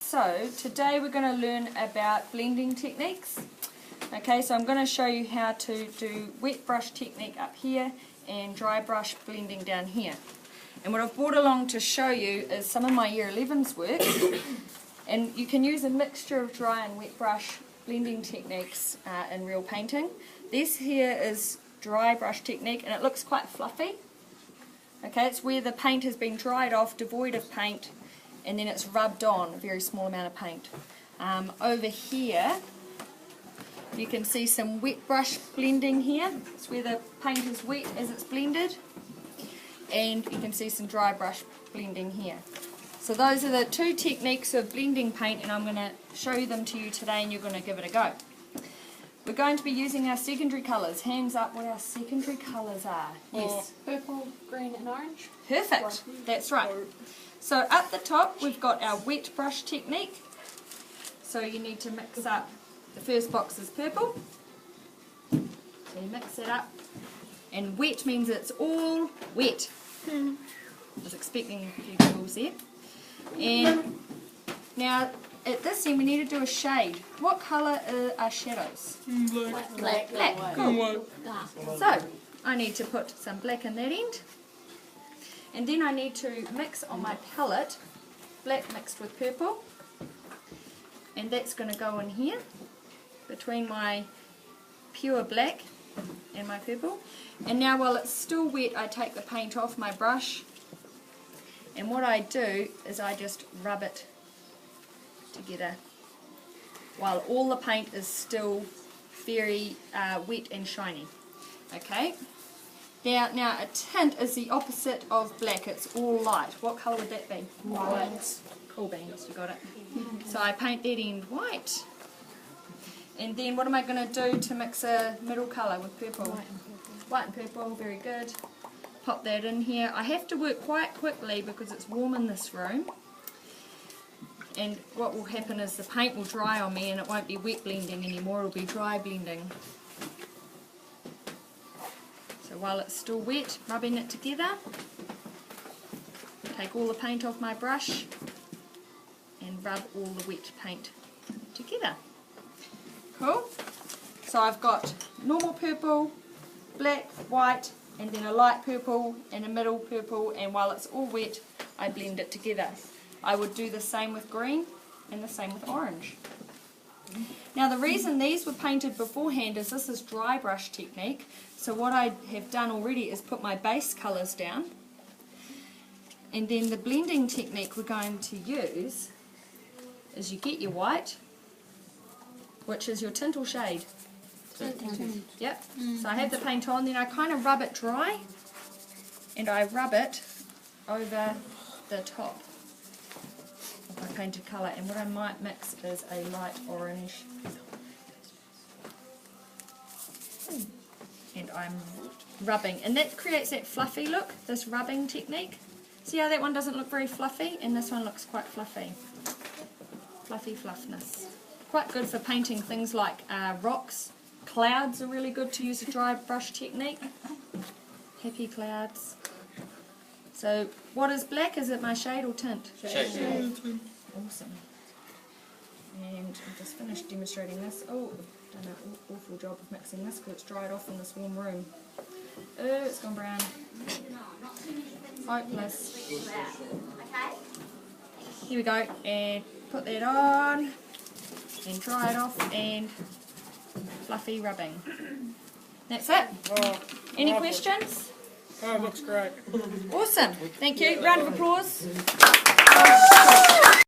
So today we're going to learn about blending techniques. Okay, so I'm going to show you how to do wet brush technique up here and dry brush blending down here. And what I've brought along to show you is some of my Year 11's work. And you can use a mixture of dry and wet brush blending techniques in real painting. This here is dry brush technique and it looks quite fluffy. Okay, it's where the paint has been dried off, devoid of paint, and then it's rubbed on a very small amount of paint. Over here you can see some wet brush blending here. It's where the paint is wet as it's blended, and you can see some dry brush blending here. So those are the two techniques of blending paint, and I'm going to show them to you today and you're going to give it a go. We're going to be using our secondary colours. Hands up what our secondary colours are. Yes. Purple, green and orange. Perfect. That's right. So up the top we've got our wet brush technique. So you need to mix up, the first box is purple. So you mix it up. And wet means it's all wet. I was expecting a few giggles there. And now at this end we need to do a shade. What colour are our shadows? Black. Cool. So I need to put some black in that end. And then I need to mix on my palette black mixed with purple. And that's going to go in here between my pure black and my purple. And now while it's still wet I take the paint off my brush. And what I do is I just rub it together while all the paint is still very wet and shiny. Okay. Now a tint is the opposite of black. It's all light. What colour would that be? White. Cool beans, you got it. So I paint that end white. And then what am I going to do to mix a middle colour with purple? White and purple, very good. Pop that in here. I have to work quite quickly because it's warm in this room. And what will happen is the paint will dry on me and it won't be wet blending anymore, it'll be dry blending. So while it's still wet, rubbing it together. Take all the paint off my brush and rub all the wet paint together. Cool. So I've got normal purple, black, white, and then a light purple and a middle purple, and while it's all wet I blend it together. I would do the same with green and the same with orange. Now the reason these were painted beforehand is this is dry brush technique, so what I have done already is put my base colours down, and then the blending technique we're going to use is you get your white, which is your tint or shade. Yep. So I have the paint on, then I kind of rub it dry and I rub it over the top of my painted colour, and what I might mix is a light orange, and I'm rubbing, and that creates that fluffy look, this rubbing technique. See how that one doesn't look very fluffy and this one looks quite fluffy. Fluffy fluffness. Quite good for painting things like rocks. Clouds are really good to use a dry brush technique. Happy clouds. So what is black? Is it my shade or tint? Shade. Awesome. And I've just finished demonstrating this. Oh, I've done an awful job of mixing this because it's dried off in this warm room. Oh, it's gone brown. Hopeless. Here we go. And put that on. And dry it off and fluffy rubbing. That's it. Any questions? Oh, it looks great. Awesome. Thank you. Round of applause.